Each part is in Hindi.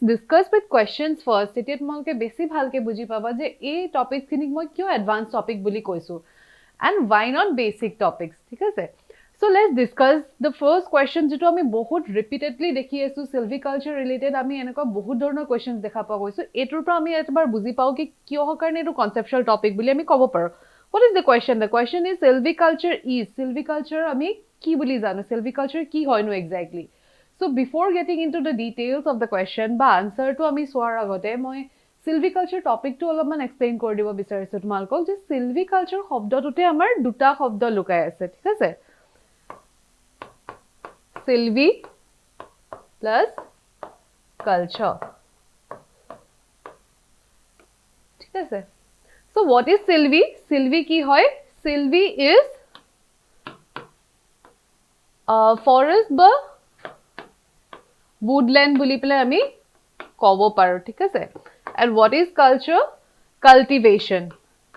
discuss with questions first. তেতিয়া তোমালোকে বেছি ভালকে বুজি পাবা যে এই টপিকখিনিক মই কিয় এডভান্স টপিক বুলি কৈছো and why not basic topics, ঠিক আছে? So let's discuss the first question যেটো আমি বহুত repeatedly দেখি আছো silviculture related আমি এনেকুৱা বহুত ধৰণৰ questions দেখা পোৱা গৈছো এটোৰ পৰা আমি এবাৰ বুজি পাও কি কিয় কাৰণে এটো conceptual topic বুলি আমি ক'ব পাৰো. What is the question? The question is silviculture আমি কি বুলি জানো? Silviculture কি হয়নো exactly? So before getting into the details of the question বা answer to আমি সোৱাৰ আগতে মই silviculture topic to অলপমান explain কৰি দিব বিচাৰিছো তোমালোকক যে silviculture শব্দটোতে আমাৰ দুটা শব্দ লুকাই আছে, ঠিক আছে? Silvi plus culture, ঠিক আছে? So what is Silvi? Silvi কি হয়? Silvi is forest বা woodland বুলি পেলাই আমি ক'ব পাৰো, ঠিক আছে? And what is culture? Cultivation.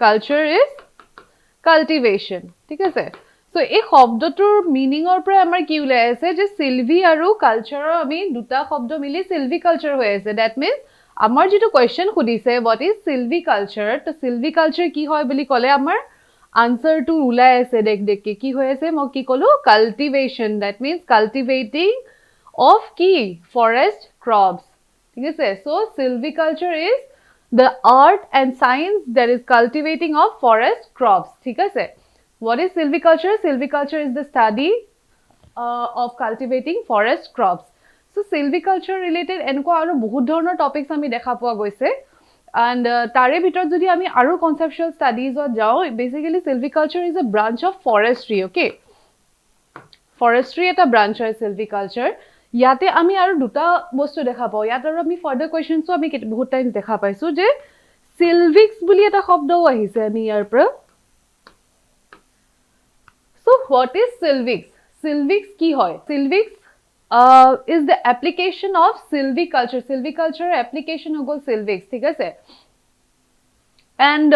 Culture is cultivation, ঠিক আছে? So এই শব্দটোৰ মিনিংৰ পৰা আমাৰ কি ওলাই আছে যে Silvi আৰু culture আমি দুটা শব্দ মিলি silviculture হৈ আছে. That means আমাৰ যেটো question খুদিছে what is silviculture? তো silviculture কি হয় বুলি ক'লে আমাৰ answer টো ওলাই আছে দেখ কি হৈ আছে মই কি ক'লো cultivation. That means cultivating of কি forest crops, ঠিক আছে? So silviculture is the art and science that is cultivating of forest crops, ঠিক আছে? What is silviculture? Silviculture is the study of cultivating forest crops. So silviculture related এনেকুৱা আৰু বহুত ধৰণৰ টপিকস আমি দেখা পোৱা গৈছে and তাৰে ভিতৰত যদি আমি আৰু conceptual studies ত যাও basically silviculture is a branch of forestry, okay? Forestry এটা branch হয় silviculture. ইয়াতে আমি আৰু দুটা বস্তু দেখা পাও ইয়াত আৰু আমি further questions আমি বহুত টাইম দেখা পাইছো যে silvix বুলি এটা শব্দও আহিছে আমি ইয়াৰ পৰা. So what is silvix? Silvix কি হয়? Silvix is the application of silviculture. Silviculture application of silvix, ঠিক আছে? And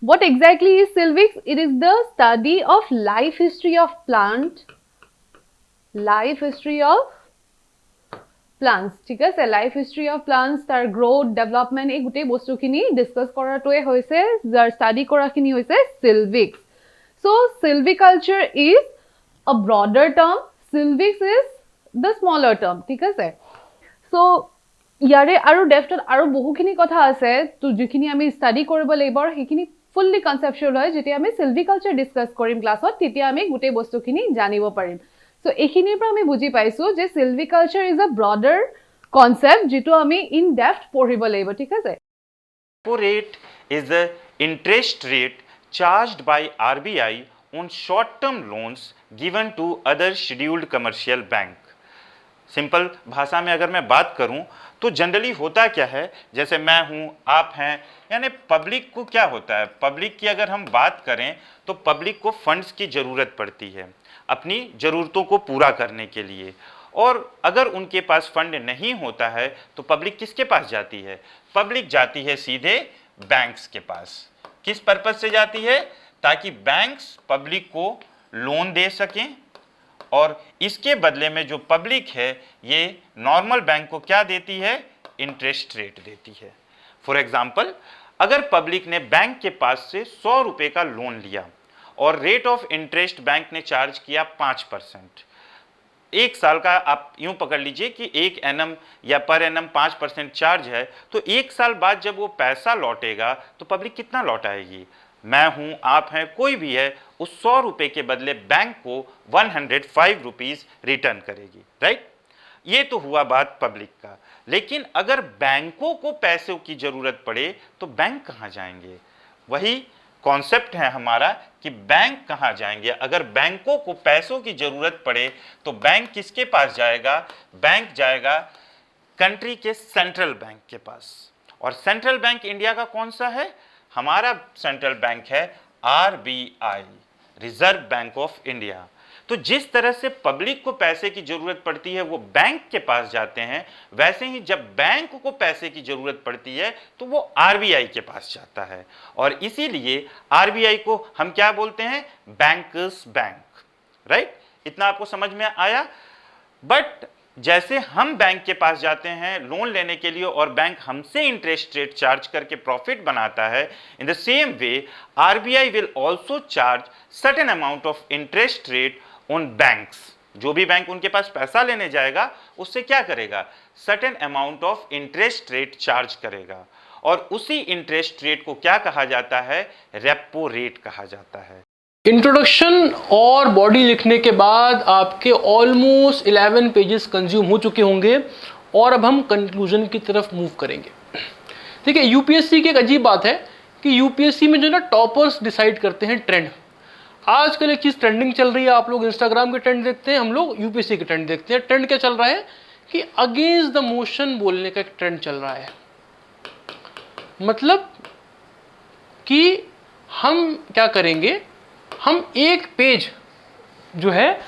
what exactly is silvix? It is the study of life history of plants, ঠিক আছে? Life history of plants, তাৰ growth, development এই গোটেই বস্তুখিনি ডিসকাস কৰাটোৱে হৈছে যাৰ স্টাডি কৰাখিনি হৈছে silvix. So silviculture is a broader term, silvix is the smaller term, ঠিক আছে? So ইয়াৰে আৰু ডেফটত আৰু বহুখিনি কথা আছে তো যিখিনি আমি স্টাডি কৰিব লাগিব আৰু সেইখিনি ফুললি কনসেপচুয়াল হয় যেতিয়া আমি silviculture ডিসকাস কৰিম ক্লাছত তেতিয়া আমি গোটেই বস্তুখিনি জানিব পাৰিম. So এইখিনিৰ পৰা আমি বুজি পাইছো যে silviculture is a broader concept যেটো আমি in depth পঢ়িব লাগিব, ঠিক আছে? Repo rate is the interest rate charged by RBI on short-term loans given to other scheduled commercial bank. Simple भाषा में अगर मैं बात करूं तो जनरली होता क्या है, जैसे मैं हूं, आप हैं, यानी पब्लिक को क्या होता है, पब्लिक की अगर हम बात करें तो पब्लिक को फंड्स की ज़रूरत पड़ती है अपनी ज़रूरतों को पूरा करने के लिए. और अगर उनके पास फंड नहीं होता है तो पब्लिक किसके पास जाती है? पब्लिक जाती है सीधे बैंक्स के पास. किस पर्पस से जाती है? ताकि बैंक्स पब्लिक को लोन दे सकें और इसके बदले में जो पब्लिक है ये नॉर्मल बैंक को क्या देती है? इंटरेस्ट रेट देती है. फॉर एग्जाम्पल, अगर पब्लिक ने बैंक के पास से 100 रुपये का लोन लिया और रेट ऑफ इंटरेस्ट बैंक ने चार्ज किया 5%, एक साल का आप यूं पकड़ लीजिए कि 1 एनम या पर एनम 5% चार्ज है, तो एक साल बाद जब वो पैसा लौटेगा तो पब्लिक कितना लौटाएगी? मैं हूं, आप हैं, कोई भी है, उस 100 रुपये के बदले बैंक को 105 रुपीज़ रिटर्न करेगी, राइट? ये तो हुआ बात पब्लिक का. लेकिन अगर बैंकों को पैसों की जरूरत पड़े तो बैंक कहाँ जाएंगे? वही कॉन्सेप्ट है हमारा कि बैंक कहाँ जाएंगे. अगर बैंकों को पैसों की जरूरत पड़े तो बैंक किसके पास जाएगा? बैंक जाएगा कंट्री के सेंट्रल बैंक के पास. और सेंट्रल बैंक इंडिया का कौन सा है? हमारा सेंट्रल बैंक है RBI, reserve bank of India. तो जिस तरह से पब्लिक को पैसे की जरूरत पड़ती है वो बैंक के पास जाते हैं, वैसे ही जब बैंक को पैसे की जरूरत पड़ती है तो वो RBI के पास जाता है. और इसीलिए RBI को हम क्या बोलते हैं? Bankers bank, right? इतना आपको समझ में आया. बट जैसे हम बैंक के पास जाते हैं लोन लेने के लिए और बैंक हमसे इंटरेस्ट रेट चार्ज करके प्रॉफिट बनाता है, in the same way RBI will also charge certain amount of interest rate on banks. जो भी बैंक उनके पास पैसा लेने जाएगा उससे क्या करेगा, certain amount of interest rate charge करेगा, और उसी इंटरेस्ट रेट को क्या कहा जाता है, रेपो रेट कहा जाता है। इंट्रोडक्शन और बॉडी लिखने के बाद आपके ऑलमोस्ट 11 पेजेस कंज्यूम हो चुके होंगे और अब हम कंक्लूजन की तरफ मूव करेंगे। ठीक है, यूपीएससी की एक अजीब बात है कि यूपीएससी में जो ना टॉपर्स डिसाइड करते हैं ट्रेंड। आजकल एक चीज़ ट्रेंडिंग चल रही है, आप लोग इंस्टाग्राम के ट्रेंड देखते हैं, हम लोग यूपीएससी के ट्रेंड देखते हैं। ट्रेंड क्या चल रहा है कि अगेंस्ट द मोशन बोलने का एक ट्रेंड चल रहा है। मतलब कि हम क्या करेंगे, हम एक पेज जो है,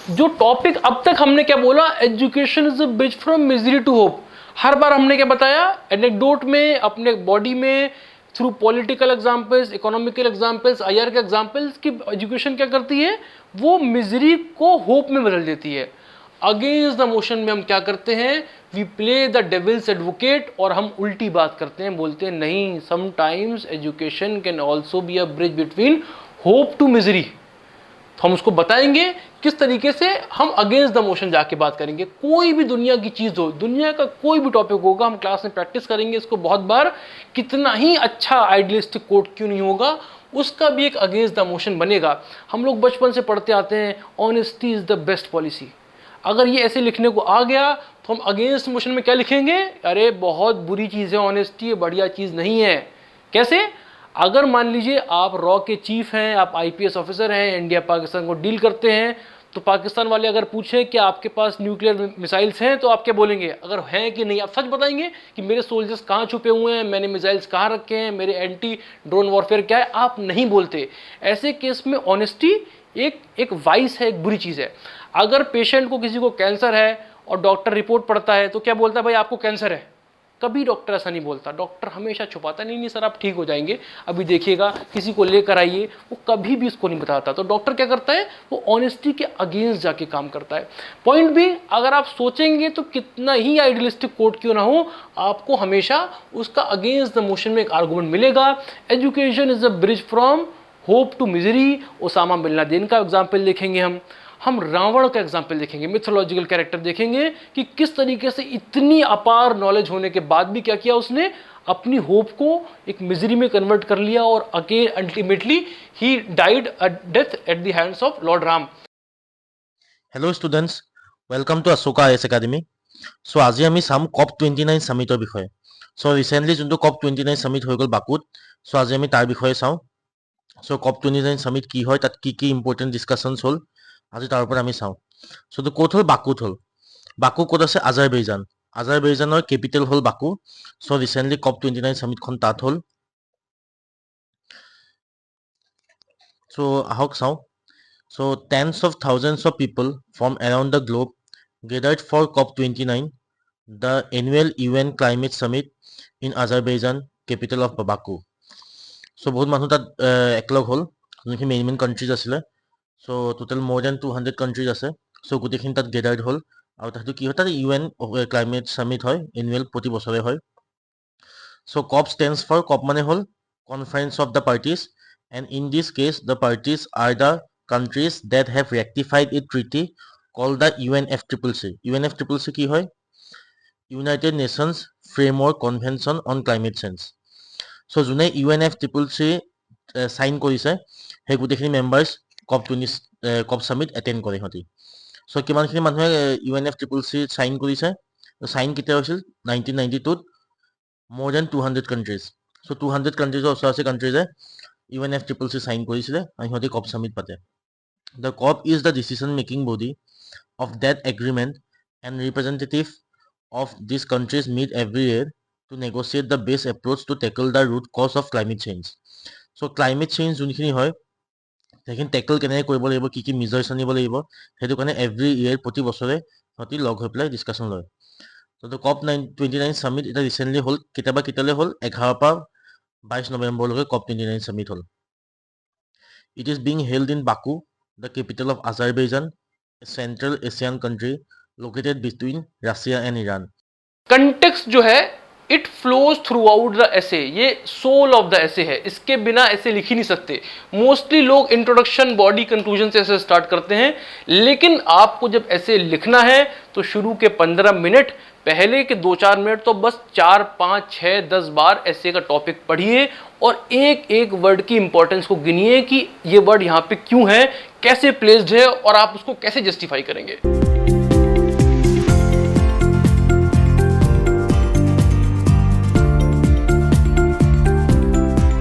जो टॉपिक अब तक हमने क्या बोला, education is a bridge from misery to hope. हर बार हमने क्या बताया, एनेक्डोट में, अपने बॉडी में, through political examples, economical examples, IR के एग्जाम्पल्स की एजुकेशन क्या करती है, वो मिजरी को होप में बदल देती है। अगेंस्ट द मोशन में हम क्या करते हैं, we play the devil's advocate, और हम उल्टी बात करते हैं, बोलते हैं नहीं, sometimes education can also be a bridge between hope to misery. तो हम उसको बताएंगे किस तरीके से हम अगेंस्ट द मोशन जाके बात करेंगे। कोई भी दुनिया की चीज़ हो, दुनिया का कोई भी टॉपिक होगा, हम क्लास में प्रैक्टिस करेंगे इसको बहुत बार। कितना ही अच्छा आइडियलिस्टिक कोट क्यों नहीं होगा, उसका भी एक अगेंस्ट द मोशन बनेगा। हम लोग बचपन से पढ़ते आते हैं, honesty is the best policy. अगर ये ऐसे लिखने को आ गया तो हम अगेंस्ट मोशन में क्या लिखेंगे, अरे बहुत बुरी चीज़ है ऑनेस्टी, बढ़िया चीज़ नहीं है। कैसे? अगर मान लीजिए आप रॉ के चीफ हैं, आप आईपीएस ऑफिसर हैं, इंडिया पाकिस्तान को डील करते हैं, तो पाकिस्तान वाले अगर पूछें कि आपके पास न्यूक्लियर मिसाइल्स हैं, तो आप क्या बोलेंगे? अगर हैं कि नहीं, आप सच बताएंगे कि मेरे सोल्जर्स कहाँ छुपे हुए हैं, मैंने मिसाइल्स कहाँ रखे हैं, मेरे एंटी ड्रोन वॉरफेयर क्या है, आप नहीं बोलते। ऐसे केस में ऑनेस्टी एक वाइस है, एक बुरी चीज़ है। अगर पेशेंट को, किसी को कैंसर है और डॉक्टर रिपोर्ट पढ़ता है तो क्या बोलता है, भाई आपको कैंसर है? कभी डॉक्टर ऐसा नहीं बोलता। डॉक्टर हमेशा छुपाता, नहीं सर आप ठीक हो जाएंगे, अभी देखिएगा, किसी को लेकर आइए, वो कभी भी उसको नहीं बताता। तो डॉक्टर क्या करता है, वो ऑनेस्टी के अगेंस्ट जाके काम करता है। पॉइंट भी अगर आप सोचेंगे तो कितना ही आइडियलिस्टिक कोट क्यों ना हो, आपको हमेशा उसका अगेंस्ट द मोशन में एक आर्गूमेंट मिलेगा। Education is a bridge from hope to misery. Osama bin Laden का एग्जाम्पल देखेंगे हम रावण का एग्जाम्पल देखेंगे, मिथोलॉजिकल कैरेक्टर देखेंगे कि किस तरीके से इतनी अपार नॉलेज होने के बाद भी क्या किया उसने, अपनी होप को एक मिजरी में कन्वर्ट कर लिया, और अगेन अल्टीमेटली ही died a death at the hands of lord Ram. Hello students, welcome to Ashoka IAS academy. सो आज आम चाम COP29 समिटर विषय। सो रिसेंटली जो COP29 समिट हो गल बाकुत, सो आज आम तार विषय चाँ। सो COP29 समिट की है, तक की इम्पोर्टेंट डिस्काशन्स हल, आज तार ऊपर आम चाँ। सो तो कत हल, बाकुत हल। बाकू कत आछे, आजारबैजान। आजारबैजानर कैपिटल हल बाकू। सो रिसेंटली COP29 समिटखन तात हल। सो आहक चाँ। So tens of thousands of people from around the globe gathered for COP29, the annual UN climate summit in Azerbaijan, capital of Baku. So बहुत মানুহ তাত একলগ হল, যোনখিনি মেইন মেইন কাণ্ট্ৰিজ আছিলে। চ' টোটেল more than 200 কাণ্ট্ৰিজ আছে। চ' গোটেইখিনি তাত গেডাৰ্ড হ'ল, আৰু তাতো কি হয়, তাত UN ক্লাইমেট সামিট হয়, এনুৱেল প্ৰতি বছৰে হয়। চ' COP stands for, COP মানে হ'ল Conference of the Parties, and in this case the parties are the countries that have ratified a treaty called the UNFCCC. UNFCCC কি হয়? United Nations Framework Convention on Climate Change. So যোনে UNFCCC সাইন কৰিছে সেই গোটেইখিনি মেম্বাৰ্ছ COP সামিট এটেণ্ড কৰে সিহঁতি। চ' কিমানখিনি মানুহে UNFCCC সাইন কৰিছে? সাইন কেতিয়া হৈছিল? 1992 more than 200 countries. So 200 countries ওচৰা-ওচৰি countries UNFCCC সাইন কৰিছিলে আৰু সিহঁতি COP সামিট পাতে। The COP is the decision-making body of that agreement, and representative of these countries meet every year to negotiate the best approach to tackle the root cause of climate change. So climate change যোনখিনি হয় সেইখিনি টেকল কেনেকৈ কৰিব লাগিব, কি মেজাৰ্ছ আনিব লাগিব, সেইটো কাৰণে এভৰি ইয়েৰ, প্ৰতি বছৰে সিহঁতি লগ হৈ পেলাই ডিছকাশ্যন লয়। তো COP29 সামিট এটা ৰিচেণ্টলি হ'ল, কেতিয়ালৈ হ'ল, 11 পৰা 22 নৱেম্বৰলৈকে COP29 সামিট হ'ল। It is being held in Baku, the capital of Azerbaijan, a Central Asian country located between Russia and Iran. Context जो है it flows through out the ऐसे, ये सोल ऑफ द ऐसे है, इसके बिना ऐसे लिख ही नहीं सकते। मोस्टली लोग इंट्रोडक्शन बॉडी कंक्लूजन से ऐसे स्टार्ट करते हैं, लेकिन आपको जब ऐसे लिखना है तो शुरू के 15 मिनट, पहले के 2-4 मिनट तो बस 4, 5, 6, 10 बार ऐसे का टॉपिक पढ़िए और एक एक वर्ड की इंपॉर्टेंस को गिनिए कि ये वर्ड यहाँ पे क्यों है, कैसे प्लेस्ड है और आप उसको कैसे जस्टिफाई करेंगे।